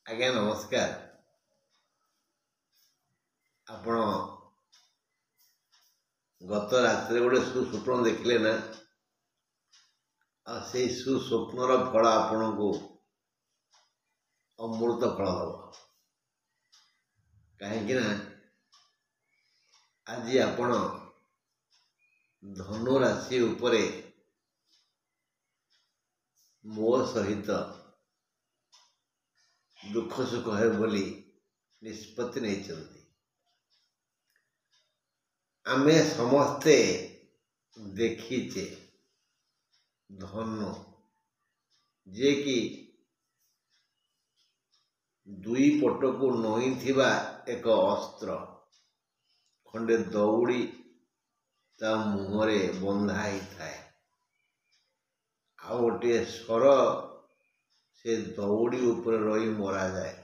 ଆଜ୍ଞା ନମସ୍କାର। ଆପଣ ଗତ ରାତିରେ ଗୋଟେ ସୁସ୍ୱପ୍ନ ଦେଖିଲେ ନା? ଆଉ ସେଇ ସୁସ୍ୱପ୍ନର ଫଳ ଆପଣଙ୍କୁ ଅମୃତ ଫଳ ହବ। କାହିଁକି ନା ଆଜି ଆପଣ ଧନୁ ରାଶି ଉପରେ ମୋ ସହିତ ଦୁଃଖ ସୁଖ ହେବେ ବୋଲି ନିଷ୍ପତ୍ତି ନେଇଛନ୍ତି। ଆମେ ସମସ୍ତେ ଦେଖିଛେ ଧନୁ, ଯିଏକି ଦୁଇ ପଟକୁ ନଇଁଥିବା ଏକ ଅସ୍ତ୍ର, ଖଣ୍ଡେ ଦଉଡ଼ି ତା ମୁହଁରେ ବନ୍ଧା ହେଇଥାଏ, ଆଉ ଗୋଟିଏ ସ୍ୱର ସେ ଦଉଡ଼ି ଉପରେ ରହି ମରାଯାଏ।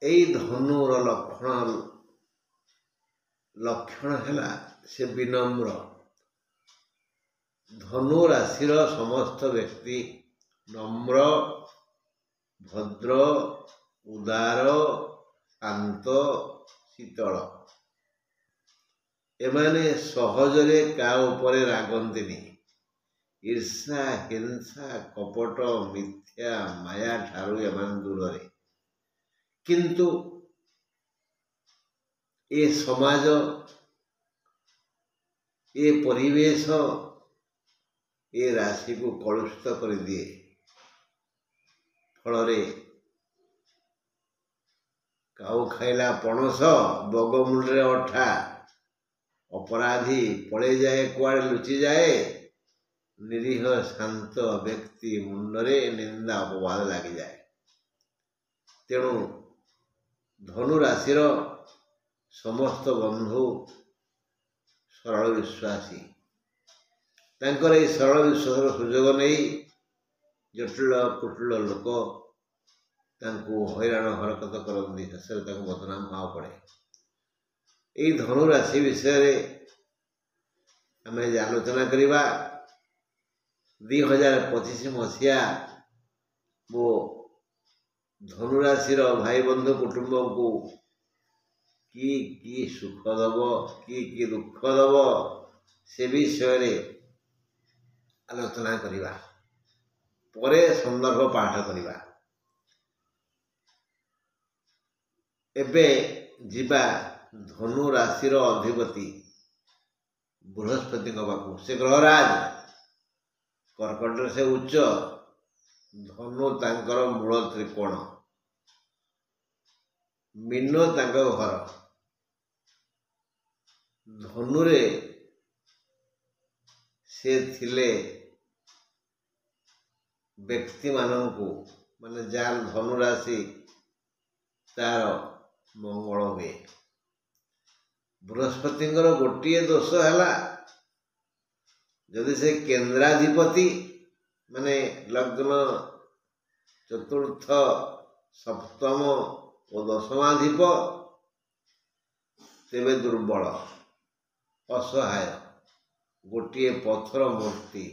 ଏଇ ଧନୁର ଲକ୍ଷଣ ହେଲା ସେ ବିନମ୍ର। ଧନୁ ରାଶିର ସମସ୍ତ ବ୍ୟକ୍ତି ନମ୍ର, ଭଦ୍ର, ଉଦାର, ଶାନ୍ତ, ଶୀତଳ। ଏମାନେ ସହଜରେ କାହା ଉପରେ ରାଗନ୍ତିନି। ଈର୍ଷା, ହିଂସା, କପଟ, ମିଥ୍ୟା, ମାୟା ଠାରୁ ଏମାନେ ଦୂରରେ। କିନ୍ତୁ ଏ ସମାଜ, ଏ ପରିବେଶ ଏ ରାଶିକୁ କଳୁଷିତ କରିଦିଏ। ଫଳରେ କାଉ ଖାଇଲା ପଣସ, ବଗ ମୁଣ୍ଡରେ ଅଠା। ଅପରାଧୀ ପଳେଇଯାଏ କୁଆଡ଼େ ଲୁଚିଯାଏ। ନିରୀହ ଶାନ୍ତ ବ୍ୟକ୍ତି ମୁଣ୍ଡରେ ନିନ୍ଦା ଅପବାଦ ଲାଗିଯାଏ। ତେଣୁ ଧନୁ ରାଶିର ସମସ୍ତ ବନ୍ଧୁ ସରଳ ବିଶ୍ୱାସୀ। ତାଙ୍କର ଏହି ସରଳ ବିଶ୍ୱାସର ସୁଯୋଗ ନେଇ ଜଟିଳ କୁଟିଳ ଲୋକ ତାଙ୍କୁ ହଇରାଣ ହରକତ କରନ୍ତି। ଶେଷରେ ତାଙ୍କୁ ବଦନାମ ହେବାକୁ ପଡ଼େ। ଏହି ଧନୁ ରାଶି ବିଷୟରେ ଆମେ ଆଜି ଆଲୋଚନା କରିବା। 2025 ମସିହା ମୋ ଧନୁ ରାଶିର ଭାଇ ବନ୍ଧୁ କୁଟୁମ୍ବଙ୍କୁ କି ସୁଖ ଦେବ, କି ଦୁଃଖ ଦେବ, ସେ ବିଷୟରେ ଆଲୋଚନା କରିବା। ପରେ ସନ୍ଦର୍ଭ ପାଠ କରିବା। ଏବେ ଯିବା ଧନୁ ରାଶିର ଅଧିପତି ବୃହସ୍ପତିଙ୍କ ପାଖକୁ। ସେ ଗ୍ରହରାଜ। କର୍କଟରେ ସେ ଉଚ୍ଚ। ଧନୁ ତାଙ୍କର ମୂଳ ତ୍ରିକୋଣ। ମୀନ ତାଙ୍କ ଘର। ଧନୁରେ ସେ ଥିଲେ ବ୍ୟକ୍ତିମାନଙ୍କୁ, ମାନେ ଯାହାର ଧନୁ ରାଶି ତାର ମଙ୍ଗଳ ହୁଏ। ବୃହସ୍ପତିଙ୍କର ଗୋଟିଏ ଦୋଷ ହେଲା, ଯଦି ସେ କେନ୍ଦ୍ରାଧିପତି ମାନେ ଲଗ୍ନ, ଚତୁର୍ଥ, ସପ୍ତମ ଓ ଦଶମାଧିପ, ତେବେ ଦୁର୍ବଳ, ଅସହାୟ, ଗୋଟିଏ ପଥର ମୂର୍ତ୍ତି।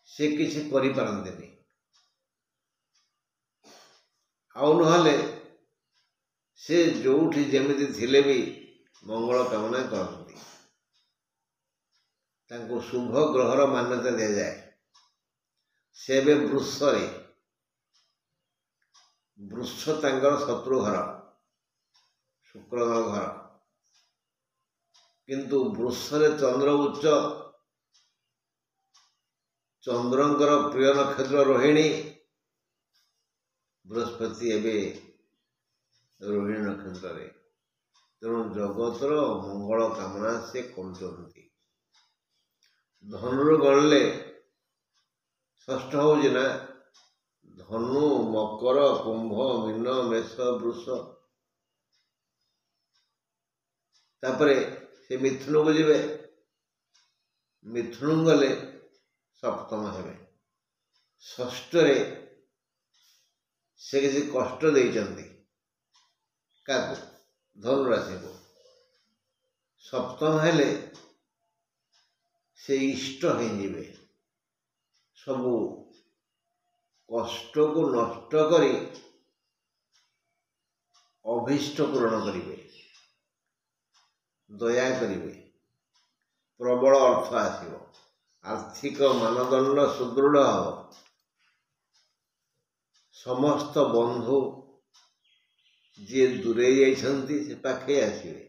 ସେ କିଛି କରିପାରନ୍ତିନି। ଆଉ ନହେଲେ ସେ ଯୋଉଠି ଯେମିତି ଥିଲେ ବି ମଙ୍ଗଳ କାମନା କରନ୍ତି। ତାଙ୍କୁ ଶୁଭ ଗ୍ରହର ମାନ୍ୟତା ଦିଆଯାଏ। ସେ ଏବେ ବୃଷରେ। ବୃଷ ତାଙ୍କର ଶତ୍ରୁ ଘର, ଶୁକ୍ରଙ୍କ ଘର। କିନ୍ତୁ ବୃଷରେ ଚନ୍ଦ୍ର ଉଚ୍ଚ। ଚନ୍ଦ୍ରଙ୍କର ପ୍ରିୟ ନକ୍ଷତ୍ର ରୋହିଣୀ। ବୃହସ୍ପତି ଏବେ ରୋହିଣୀ ନକ୍ଷତ୍ରରେ। ତେଣୁ ଜଗତର ମଙ୍ଗଳ କାମନା ସେ କରୁଛନ୍ତି। ଧନୁରୁ ଗଣିଲେ ଷଷ୍ଠ ହେଉଛି ନା ଧନୁ, ମକର, କୁମ୍ଭ, ମୀନ, ମେଷ, ବୃଷ। ତାପରେ ସେ ମିଥୁନକୁ ଯିବେ। ମିଥୁନ ଗଲେ ସପ୍ତମ ହେବେ। ଷଷ୍ଠରେ ସେ କିଛି କଷ୍ଟ ଦେଇଛନ୍ତି। କାହାକୁ? ଧନୁ ରାଶିକୁ। ସପ୍ତମ ହେଲେ ସେ ଇଷ୍ଟ ହେଇଯିବେ। ସବୁ କଷ୍ଟକୁ ନଷ୍ଟ କରି ଅଭୀଷ୍ଟ ପୂରଣ କରିବେ, ଦୟା କରିବେ, ପ୍ରବଳ ଅର୍ଥ ଆସିବ, ଆର୍ଥିକ ମାନଦଣ୍ଡ ସୁଦୃଢ଼ ହେବ, ସମସ୍ତ ବନ୍ଧୁ ଯିଏ ଦୂରେଇ ଯାଇଛନ୍ତି ସେ ପାଖେଇ ଆସିବେ,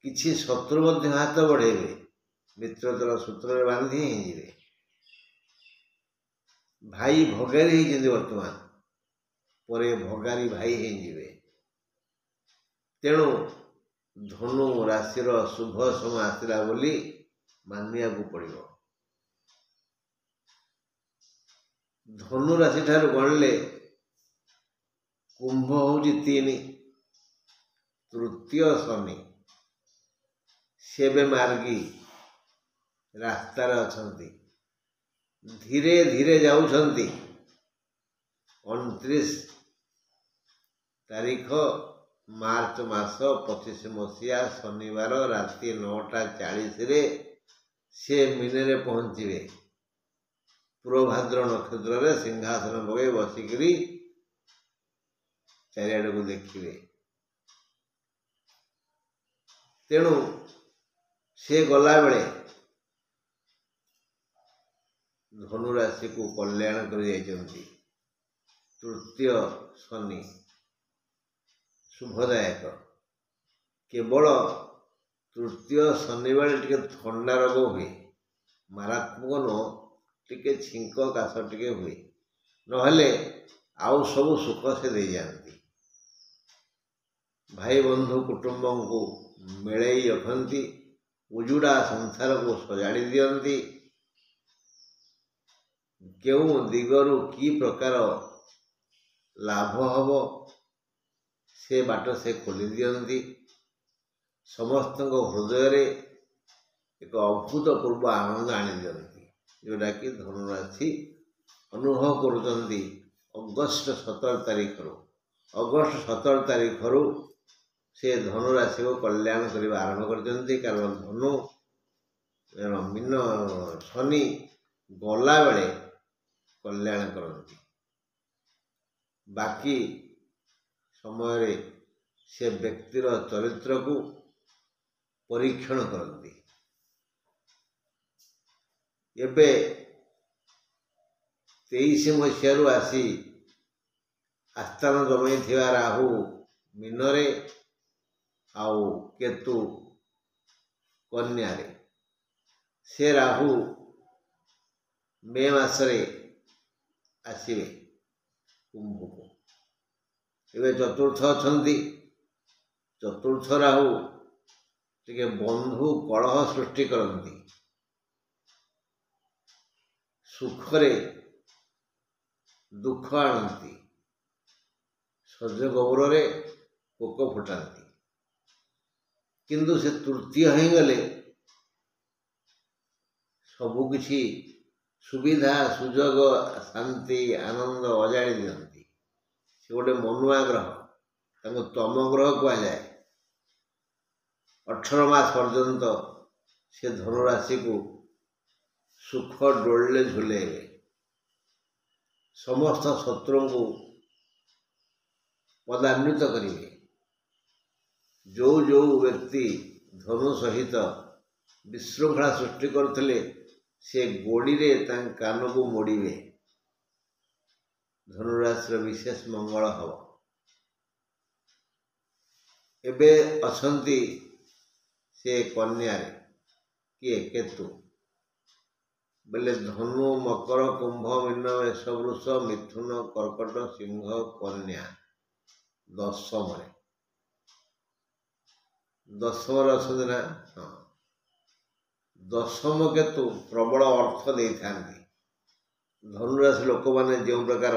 କିଛି ଶତ୍ରୁ ମଧ୍ୟ ହାତ ବଢ଼େଇବେ, ମିତ୍ରତାର ସୂତ୍ରରେ ବାନ୍ଧି ହେଇଯିବେ। ଭାଇ ଭଗାରୀ ହେଇଛନ୍ତି, ବର୍ତ୍ତମାନ ପରେ ଭଗାରୀ ଭାଇ ହେଇଯିବେ। ତେଣୁ ଧନୁ ରାଶିର ଶୁଭ ସମୟ ଆସିଲା ବୋଲି ମାନିବାକୁ ପଡ଼ିବ। ଧନୁ ରାଶି ଠାରୁ ଗଣିଲେ କୁମ୍ଭ ହେଉଛି 3, ତୃତୀୟ ଶନି, ସେ ଏବେ ମାର୍ଗୀ ରାସ୍ତାରେ ଅଛନ୍ତି, ଧୀରେ ଧୀରେ ଯାଉଛନ୍ତି। 29 ତାରିଖ ମାର୍ଚ୍ଚ ମାସ 25 ମସିହା ଶନିବାର ରାତି 9:40 ସେ ମୀନରେ ପହଞ୍ଚିବେ। ପୂର୍ବଭାଦ୍ର ନକ୍ଷତ୍ରରେ ସିଂହାସନ ପକାଇ ବସିକିରି ଚାରିଆଡ଼କୁ ଦେଖିବେ। ତେଣୁ ସେ ଗଲାବେଳେ ଧନୁ ରାଶିକୁ କଲ୍ୟାଣ କରି ଯାଇଛନ୍ତି। ତୃତୀୟ ଶନି ଶୁଭଦାୟକ। କେବଳ ତୃତୀୟ ଶନିବାର ଟିକେ ଥଣ୍ଡା ରୋଗ ହୁଏ, ମାରାତ୍ମକ ନୁହଁ, ଟିକେ ଛିଙ୍କ କାଶ ଟିକେ ହୁଏ, ନହେଲେ ଆଉ ସବୁ ସୁଖ ସେ ଦେଇଯାଆନ୍ତି। ଭାଇ ବନ୍ଧୁ କୁଟୁମ୍ବଙ୍କୁ ମିଳେଇ ରଖନ୍ତି, ଉଜୁଡ଼ା ସଂସାରକୁ ସଜାଡ଼ି ଦିଅନ୍ତି। କେଉଁ ଦିଗରୁ କି ପ୍ରକାର ଲାଭ ହେବ ସେ ବାଟ ସେ ଖୋଲି ଦିଅନ୍ତି। ସମସ୍ତଙ୍କ ହୃଦୟରେ ଏକ ଅଭୂତପୂର୍ବ ଆନନ୍ଦ ଆଣିଦିଅନ୍ତି, ଯେଉଁଟାକି ଧନୁରାଶି ଅନୁଭବ କରୁଛନ୍ତି। ଅଗଷ୍ଟ 17 ତାରିଖରୁ ସେ ଧନୁରାଶିକୁ କଲ୍ୟାଣ କରିବା ଆରମ୍ଭ କରିଛନ୍ତି। କାରଣ ଧନୁ ମୀନ ଶନି ଗଲାବେଳେ କଲ୍ୟାଣ କରନ୍ତି, ବାକି ସମୟରେ ସେ ବ୍ୟକ୍ତିର ଚରିତ୍ରକୁ ପରୀକ୍ଷଣ କରନ୍ତି। ଏବେ 23 ମସିହାରୁ ଆସି ଆସ୍ଥାନ ଜମାଇଥିବା ରାହୁ ମୀନରେ ଆଉ କେତୁ କନ୍ୟାରେ, ସେ ରାହୁ ମେ ମାସରେ ଆସିବେ କୁମ୍ଭକୁ। ଏବେ ଚତୁର୍ଥ ଅଛନ୍ତି। ଚତୁର୍ଥ ରାହୁ ଟିକେ ବନ୍ଧୁ କଳହ ସୃଷ୍ଟି କରନ୍ତି, ସୁଖରେ ଦୁଃଖ ଆଣନ୍ତି, ସଜ ଗୌରରେ ପୋକ ଫୁଟାନ୍ତି। କିନ୍ତୁ ସେ ତୃତୀୟ ହେଇଗଲେ ସବୁକିଛି ସୁବିଧା ସୁଯୋଗ ଶାନ୍ତି ଆନନ୍ଦ ଅଜାଡ଼ି ଦିଅନ୍ତି। ସେ ଗୋଟେ ମନୁଆ ଗ୍ରହ, ତାଙ୍କୁ ତମ ଗ୍ରହ କୁହାଯାଏ। 18 ମାସ ପର୍ଯ୍ୟନ୍ତ ସେ ଧନୁରାଶିକୁ ସୁଖ ଡୋଳିଲେ ଝୁଲେଇବେ। ସମସ୍ତ ଶତ୍ରୁଙ୍କୁ ପଦାନ୍ୱିତ କରିବେ। ଯେଉଁ ବ୍ୟକ୍ତି ଧନୁ ସହିତ ବିଶୃଙ୍ଖଳା ସୃଷ୍ଟି କରୁଥିଲେ ସେ ଗୋଡ଼ିରେ ତାଙ୍କ କାନକୁ ମୋଡ଼ିବେ। ଧନୁରାଶିର ବିଶେଷ ମଙ୍ଗଳ ହେବ। ଏବେ ଅଛନ୍ତି ସେ କନ୍ୟାରେ, କିଏ? କେତୁ। ବୋଲେ ଧନୁ, ମକର, କୁମ୍ଭ, ମୀନ, ମେଷ, ବୃଷ, ମିଥୁନ, କର୍କଟ, ସିଂହ, କନ୍ୟା ଦଶମରେ ଅଛନ୍ତି ନା? ହଁ, ଦଶମ କେତୁ ପ୍ରବଳ ଅର୍ଥ ଦେଇଥାନ୍ତି। ଧନୁରାଶି ଲୋକମାନେ ଯେଉଁ ପ୍ରକାର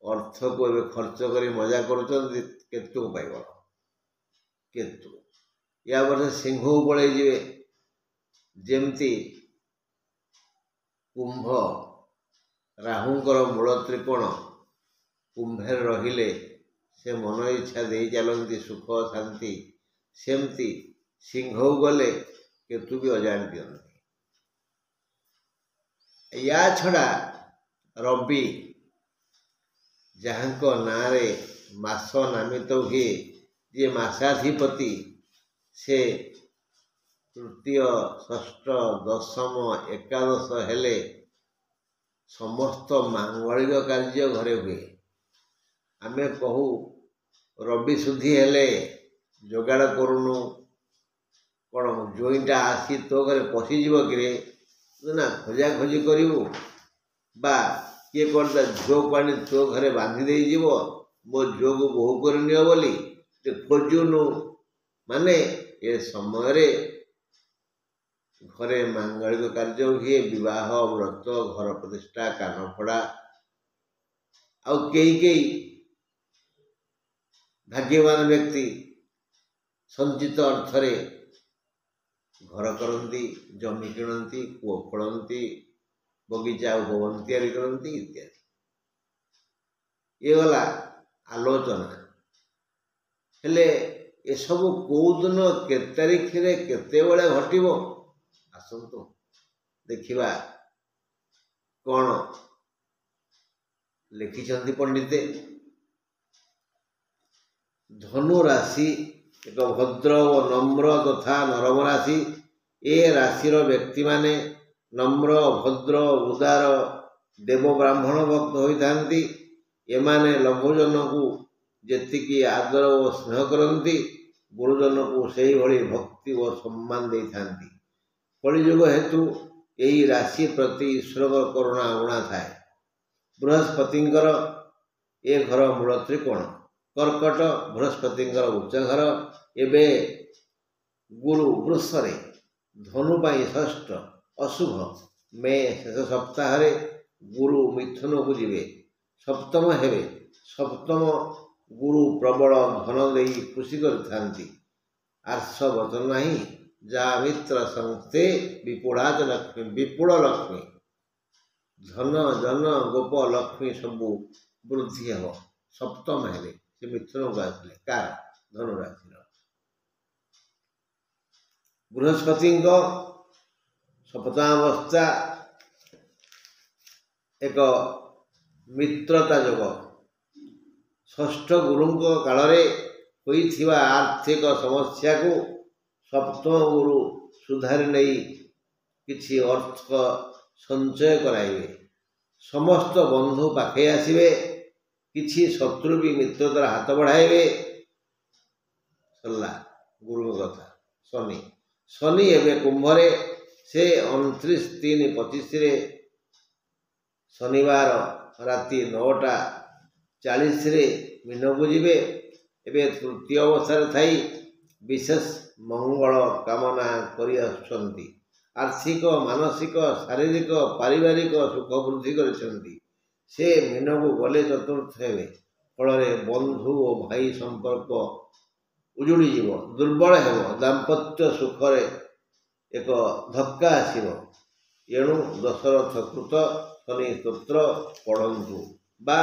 ଅର୍ଥକୁ ଏବେ ଖର୍ଚ୍ଚ କରି ମଜା କରୁଛନ୍ତି, କେତୁଙ୍କ ପାଇବ। କେତୁ ୟା ବର୍ଷ ସିଂହକୁ ପଳେଇଯିବେ। ଯେମିତି କୁମ୍ଭ ରାହୁଙ୍କର ମୂଳ ତ୍ରିକୋଣ, କୁମ୍ଭରେ ରହିଲେ ସେ ମନ ଇଚ୍ଛା ଦେଇ ଚାଲନ୍ତି ସୁଖ ଶାନ୍ତି, ସେମିତି ସିଂହକୁ ଗଲେ କେତୁ ବି ଅଜାଡ଼ି ଦିଅନ୍ତି। ୟା ଛଡ଼ା ରବି ଯାହାଙ୍କ ନାଁରେ ମାସ ନାମିତ ହୁଏ, ଯିଏ ମାସାଧିପତି, ସେ ତୃତୀୟ, ଷଷ୍ଠ, ଦଶମ, ଏକାଦଶ ହେଲେ ସମସ୍ତ ମାଙ୍ଗଳିକ କାର୍ଯ୍ୟ ଘରେ ହୁଏ। ଆମେ କହୁ ରବି ଶୁଦ୍ଧି ହେଲେ ଯୋଗାଡ଼ କରୁନୁ, କ'ଣ ଜୋଇଁଟା ଆସି ତୋ ଘରେ ପଶିଯିବ କିରେ, ନା ଖୋଜାଖୋଜି କରିବୁ, ବା କିଏ କ'ଣ ତା ଝିଅକୁ ଆଣି ତୋ ଘରେ ବାନ୍ଧି ଦେଇଯିବ, ମୋ ଝିଅକୁ ବୋହୂ କରି ନିଅ ବୋଲି ଖୋଜୁନୁ। ମାନେ ଏ ସମୟରେ ଘରେ ମାଙ୍ଗଳିକ କାର୍ଯ୍ୟ ହୁଏ, ବିବାହ, ବ୍ରତ, ଘର ପ୍ରତିଷ୍ଠା, କାନଫଡ଼ା। ଆଉ କେହି ଭାଗ୍ୟବାନ ବ୍ୟକ୍ତି ସଞ୍ଚିତ ଅର୍ଥରେ ଘର କରନ୍ତି, ଜମି କିଣନ୍ତି, କୂଅ ଖୋଳନ୍ତି, ବଗିଚା ଉପବନ ତିଆରି କରନ୍ତି ଇତ୍ୟାଦି। ଇଏ ଗଲା ଆଲୋଚନା। ହେଲେ ଏସବୁ କେଉଁ ଦିନ କେତେ ତାରିଖରେ କେତେବେଳେ ଘଟିବ, ଆସନ୍ତୁ ଦେଖିବା କ'ଣ ଲେଖିଛନ୍ତି ପଣ୍ଡିତେ। ଧନୁ ରାଶି ଏକ ଭଦ୍ର ଓ ନମ୍ର ତଥା ନରମ ରାଶି। ଏ ରାଶିର ବ୍ୟକ୍ତିମାନେ ନମ୍ର, ଭଦ୍ର, ଉଦାର, ଦେବ ବ୍ରାହ୍ମଣ ଭକ୍ତ ହୋଇଥାନ୍ତି। ଏମାନେ ଲଘୁଜନକୁ ଯେତିକି ଆଦର ଓ ସ୍ନେହ କରନ୍ତି, ଗୁରୁଜନକୁ ସେହିଭଳି ଭକ୍ତି ଓ ସମ୍ମାନ ଦେଇଥାନ୍ତି। କଳିଯୁଗ ହେତୁ ଏହି ରାଶି ପ୍ରତି ଈଶ୍ୱରଙ୍କର କରୁଣା ଅଗଣା ଥାଏ। ବୃହସ୍ପତିଙ୍କର ଏ ଘର ମୂଳ ତ୍ରିକୋଣ। କର୍କଟ ବୃହସ୍ପତିଙ୍କର ଉଚ୍ଚ ଘର। ଏବେ ଗୁରୁ ବୃଷରେ, ଧନୁ ପାଇଁ ଷଷ୍ଠ, ଅଶୁଭ। ମେ ଶେଷ ସପ୍ତାହରେ ଗୁରୁ ମିଥୁନକୁ ଯିବେ, ସପ୍ତମ ହେବେ। ସପ୍ତମ ଗୁରୁ ପ୍ରବଳ ଧନ ଦେଇ ଖୁସି କରିଥାନ୍ତି। ଆର୍ଷ ବଚନ ନାହିଁ, ଯା ମିତ୍ର ସଂସ୍ତେ ବିପୁଳାଚ ଲକ୍ଷ୍ମୀ। ବିପୁଳ ଲକ୍ଷ୍ମୀ, ଧନ, ଜନ, ଗୋପ, ଲକ୍ଷ୍ମୀ ସବୁ ବୃଦ୍ଧି ହେବ। ସପ୍ତମ ହେଲେ ସେ ମିଥୁନକୁ ଆସିଲେ। କାର? ଧନୁରାଶିର। ବୃହସ୍ପତିଙ୍କ ସପ୍ତମାବସ୍ଥା ଏକ ମିତ୍ରତା ଯୋଗ। ଷଷ୍ଠ ଗୁରୁଙ୍କ କାଳରେ ହୋଇଥିବା ଆର୍ଥିକ ସମସ୍ୟାକୁ ସପ୍ତମ ଗୁରୁ ସୁଧାରି ନେଇ କିଛି ଅର୍ଥ ସଞ୍ଚୟ କରାଇବେ। ସମସ୍ତ ବନ୍ଧୁ ପାଖେଇ ଆସିବେ। କିଛି ଶତ୍ରୁ ବି ମିତ୍ରତାର ହାତ ବଢ଼ାଇବେ। ସରିଲା ଗୁରୁଙ୍କ କଥା। ଶନି ଏବେ କୁମ୍ଭରେ। ସେ 29/3/25 ଶନିବାର ରାତି 9:40 ମୀନକୁ ଯିବେ। ଏବେ ତୃତୀୟ ଅବସ୍ଥାରେ ଥାଇ ବିଶେଷ ମଙ୍ଗଳ କାମନା କରି ଆସୁଛନ୍ତି। ଆର୍ଥିକ, ମାନସିକ, ଶାରୀରିକ, ପାରିବାରିକ ସୁଖ ବୃଦ୍ଧି କରିଛନ୍ତି। ସେ ମୀନକୁ ଗଲେ ଚତୁର୍ଥ ହେବେ। ଫଳରେ ବନ୍ଧୁ ଓ ଭାଇ ସମ୍ପର୍କ ଉଜୁଡ଼ିଯିବ, ଦୁର୍ବଳ ହେବ। ଦାମ୍ପତ୍ୟ ସୁଖରେ ଏକ ଧକ୍କା ଆସିବ। ଏଣୁ ଦଶରଥ କୃତ ଶନି ସ୍ତୋତ୍ର ପଢ଼ନ୍ତୁ ବା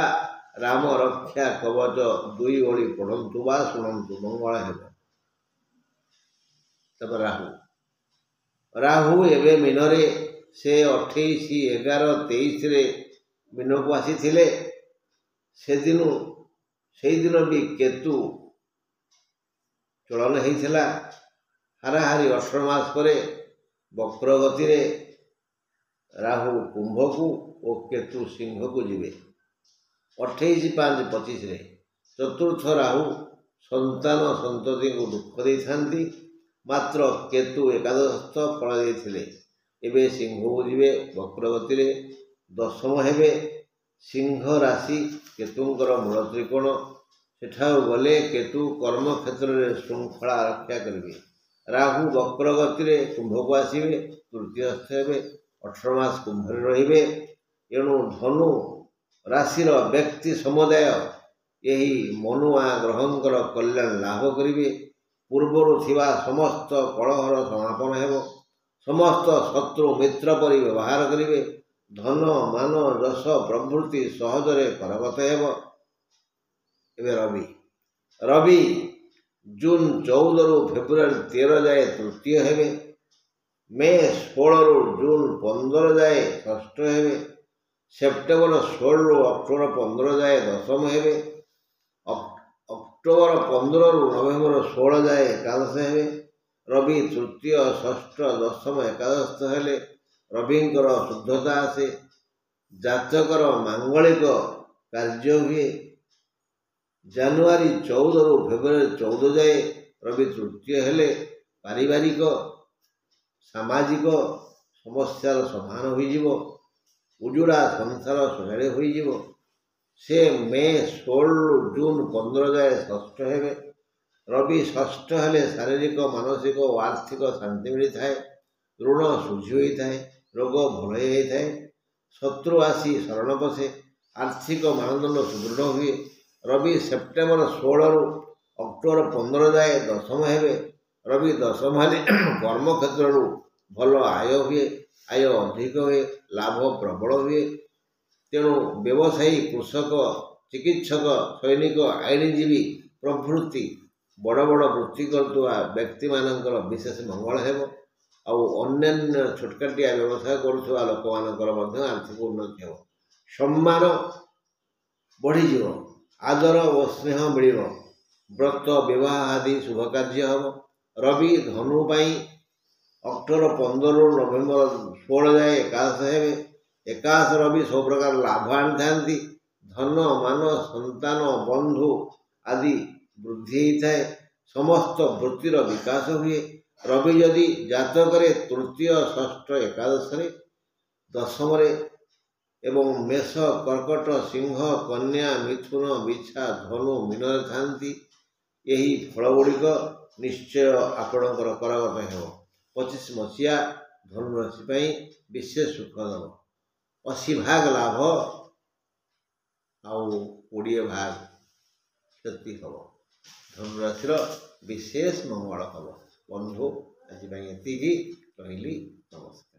ରାମ ରକ୍ଷା କବଚ 2 ଓଳି ପଢ଼ନ୍ତୁ ବା ଶୁଣନ୍ତୁ, ମଙ୍ଗଳ ହେବ। ତାପରେ ରାହୁ ଏବେ ମୀନରେ। ସେ 28/11/23 ମୀନକୁ ଆସିଥିଲେ। ସେଇଦିନ ବି କେତୁ ଚଳନ ହେଇଥିଲା। ହାରାହାରି 18 ମାସ ପରେ ବକ୍ର ଗତିରେ ରାହୁ କୁମ୍ଭକୁ ଓ କେତୁ ସିଂହକୁ ଯିବେ। 28/5/25 ଚତୁର୍ଥ ରାହୁ ସନ୍ତାନ ସନ୍ତତିଙ୍କୁ ଦୁଃଖ ଦେଇଥାନ୍ତି। ମାତ୍ର କେତୁ ଏକାଦଶ ଫଳ ଦେଇଥିଲେ। ଏବେ ସିଂହକୁ ଯିବେ ବକ୍ର ଗତିରେ, ଦଶମ ହେବେ। ସିଂହ ରାଶି କେତୁଙ୍କର ମୂଳ ତ୍ରିକୋଣ। ସେଠାକୁ ଗଲେ କେତୁ କର୍ମକ୍ଷେତ୍ରରେ ଶୃଙ୍ଖଳା ରକ୍ଷା କରିବେ। ରାହୁ ବକ୍ର ଗତିରେ କୁମ୍ଭକୁ ଆସିବେ, ତୃତୀୟସ୍ଥ ହେବେ। 18 ମାସ କୁମ୍ଭରେ ରହିବେ। ଏଣୁ ଧନୁ ରାଶିର ବ୍ୟକ୍ତି ସମୁଦାୟ ଏହି ମନୁଆ ଗ୍ରହଙ୍କର କଲ୍ୟାଣ ଲାଭ କରିବେ। ପୂର୍ବରୁ ଥିବା ସମସ୍ତ କଳହର ସମାପନ ହେବ। ସମସ୍ତ ଶତ୍ରୁ ମିତ୍ର ପରି ବ୍ୟବହାର କରିବେ। ଧନ, ମାନ, ଯଶ ପ୍ରଭୃତି ସହଜରେ କରଗତ ହେବ। ଏବେ ରବି ଜୁନ 14ରୁ ଫେବୃଆରୀ 13 ଯାଏ ତୃତୀୟ ହେବେ। ମେ 16ରୁ ଜୁନ 15 ଯାଏ ଷଷ୍ଠ ହେବେ। ସେପ୍ଟେମ୍ବର 16 ଅକ୍ଟୋବର 15 ଯାଏ ଦଶମ ହେବେ। ଅକ୍ଟୋବର 15ରୁ ନଭେମ୍ବର 16 ଯାଏ ଏକାଦଶ ହେବେ। ରବି ତୃତୀୟ ଷଷ୍ଠ ଦଶମ ଏକାଦଶ ହେଲେ ରବିଙ୍କର ଶୁଦ୍ଧତା ଆସେ। ଜାତକର ମାଙ୍ଗଳିକ କାର୍ଯ୍ୟ ହୁଏ। ଜାନୁଆରୀ 14ରୁ ଫେବୃଆରୀ 14 ଯାଏ ରବି ତୃତୀୟ ହେଲେ ପାରିବାରିକ ସାମାଜିକ ସମସ୍ୟାର ସମାଧାନ ହୋଇଯିବ। ଉଜୁଡ଼ା ସଂସାର ସଜାଡ଼ି ହୋଇଯିବ। ସେ ମେ 16ରୁ ଜୁନ 15 ଯାଏ ଷଷ୍ଠ ହେବେ। ରବି ଷଷ୍ଠ ହେଲେ ଶାରୀରିକ ମାନସିକ ଓ ଆର୍ଥିକ ଶାନ୍ତି ମିଳିଥାଏ। ଋଣ ଶୁଝି ହୋଇଥାଏ। ରୋଗ ଭଲ ହୋଇଥାଏ। ଶତ୍ରୁ ଆସି ଶରଣ ପଶେ। ଆର୍ଥିକ ମାନଦଣ୍ଡ ସୁଦୃଢ଼ ହୁଏ। ରବି ସେପ୍ଟେମ୍ବର 16ରୁ ଅକ୍ଟୋବର 15 ଯାଏ ଦଶମ ହେବେ। ରବି ଦଶମ ହେଲେ କର୍ମକ୍ଷେତ୍ରରୁ ଭଲ ଆୟ ହୁଏ। ଆୟ ଅଧିକ ହୁଏ। ଲାଭ ପ୍ରବଳ ହୁଏ। ତେଣୁ ବ୍ୟବସାୟୀ କୃଷକ ଚିକିତ୍ସକ ସୈନିକ ଆଇନଜୀବୀ ପ୍ରଭୃତି ବଡ଼ ବଡ଼ ବୃତ୍ତି କରୁଥିବା ବ୍ୟକ୍ତିମାନଙ୍କର ବିଶେଷ ମଙ୍ଗଳ ହେବ। ଆଉ ଅନ୍ୟାନ୍ୟ ଛୋଟକାଟିଆ ବ୍ୟବସାୟ କରୁଥିବା ଲୋକମାନଙ୍କର ମଧ୍ୟ ଆର୍ଥିକ ଉନ୍ନତି ହେବ। ସମ୍ମାନ ବଢ଼ିଯିବ। ଆଦର ଓ ସ୍ନେହ ମିଳିବ। ବ୍ରତ ବିବାହ ଆଦି ଶୁଭ କାର୍ଯ୍ୟ ହେବ। ରବି ଧନୁ ପାଇଁ ଅକ୍ଟୋବର 15ରୁ ନଭେମ୍ବର 16 ଯାଏ ଏକାଦଶ ହେବେ। ଏକାଦଶ ରବି ସବୁ ପ୍ରକାର ଲାଭ ଆଣିଥାନ୍ତି। ଧନ ମାନ ସନ୍ତାନ ବନ୍ଧୁ ଆଦି ବୃଦ୍ଧି ହୋଇଥାଏ। ସମସ୍ତ ବୃତ୍ତିର ବିକାଶ ହୁଏ। ରବି ଯଦି ଜାତକରେ ତୃତୀୟ ଷଷ୍ଠ ଏକାଦଶରେ ଦଶମରେ ଏବଂ ମେଷ କର୍କଟ ସିଂହ କନ୍ୟା ମିଥୁନ ବିଛା ଧନୁ ମୀନରେ ଥାନ୍ତି, ଏହି ଫଳଗୁଡ଼ିକ ନିଶ୍ଚୟ ଆପଣଙ୍କର କରଗତ ହେବ। 25 ମସିହା ଧନୁ ରାଶି ପାଇଁ ବିଶେଷ ସୁଖ ଦେବ। 80 ଭାଗ ଲାଭ ଆଉ 20 ଭାଗ କ୍ଷତି ହେବ। ଧନୁରାଶିର ବିଶେଷ ମଙ୍ଗଳ ହେବ। ବନ୍ଧୁ ଆଜି ପାଇଁ ଏତିକି। ରହିଲି। ନମସ୍କାର।